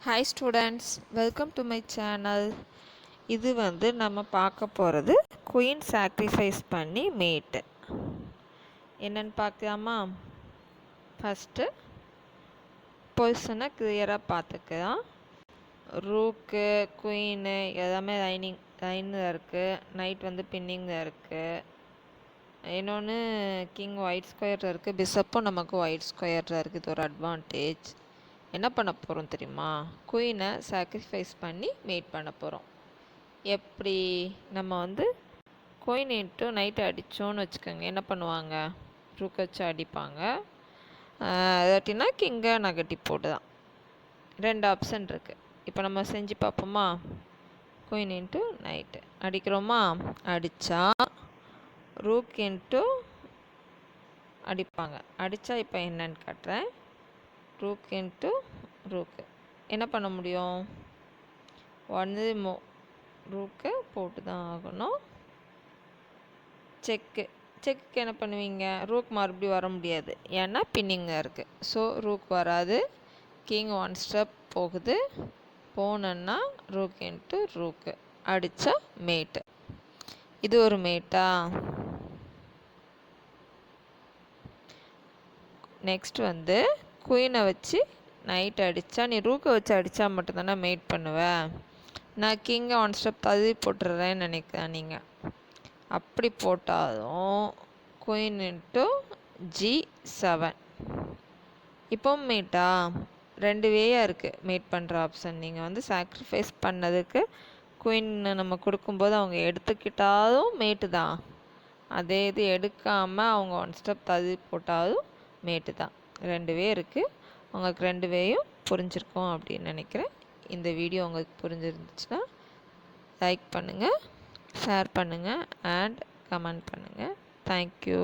Hi students, welcome to my channel. இது நம்ம பார்க்க போகிறது குயின் சாக்ரிஃபைஸ் பண்ணி மேட் என்னன்னு பார்க்கலாமா. ஃபஸ்ட்டு பொசிஷனை கிளியராக பார்த்துக்கலாம். ரூக்கு குயின்னு எல்லாமே லைனில் இருக்குது. நைட் பின்னிங்கில் இருக்குது. இன்னொன்று கிங் ஒயிட் ஸ்கொயரில் இருக்குது. பிஷப்பும் நமக்கு ஒயிட் ஸ்கொயரில் இருக்குது. இது ஒரு அட்வான்டேஜ். என்ன பண்ண போகிறோம் தெரியுமா? குயினை சாக்ரிஃபைஸ் பண்ணி மேட் பண்ண போகிறோம். எப்படி நம்ம குயின் இன்ட்டு நைட்டு அடித்தோன்னு வச்சுக்கோங்க. என்ன பண்ணுவாங்க? ரூக் வச்சு அடிப்பாங்க. இல்லாட்டினா கிங்கை நகட்டி போட்டு தான். 2 ஆப்ஷன் இருக்குது. இப்போ நம்ம செஞ்சு பார்ப்போமா? குயின் இன்ட்டு நைட்டு அடிக்கிறோமா? அடித்தா ரூக் இன்ட்டு அடிப்பாங்க. அடித்தா இப்போ என்னன்னு காட்டுறேன். ரூக் இன்ட்டு ரூக்கு என்ன பண்ண முடியும்? ஒன்று ரூக்கு போட்டு தான் ஆகணும். செக்குக்கு என்ன பண்ணுவீங்க? ரூக் மறுபடியும் வர முடியாது, ஏன்னா பின்னிங்காக இருக்குது. ஸோ ரூக் வராது. கிங் 1 ஸ்டெப் போகுது. போனோன்னா ரூக் இன்ட்டு ரூக்கு அடித்தா மேட்டு. இது ஒரு மேட்டா. நெக்ஸ்ட் குயினை வச்சு நைட் அடித்தா, நீ ரூக்கை வச்சு அடித்தா மட்டும்தானே மேட் பண்ணுவேன். நான் கிங்கை 1 ஸ்டெப் தள்ளி போட்டுடுறேன்னு நினைக்கிறேன் நீங்கள். அப்படி போட்டாலும் குயின் இன்ட்டு G7 இப்போ மேட்டா. 2 வேயாக இருக்குது மேட் பண்ணுற ஆப்ஷன். நீங்கள் சாக்ரிஃபைஸ் பண்ணதுக்கு குயின் நம்ம கொடுக்கும்போது அவங்க எடுத்துக்கிட்டாலும் மேட்டு தான். அதே இது எடுக்காமல் அவங்க 1 ஸ்டெப் தள்ளி போட்டாலும் மேட்டு தான். 2 வே இருக்குது. உங்களுக்கு 2 வேயும் புரிஞ்சிருக்கும் அப்படின்னு நினைக்கிறேன். இந்த வீடியோ உங்களுக்கு புரிஞ்சிருந்துச்சுன்னா லைக் பண்ணுங்கள், ஷேர் பண்ணுங்கள் அண்ட் கமெண்ட் பண்ணுங்கள். தேங்க்யூ.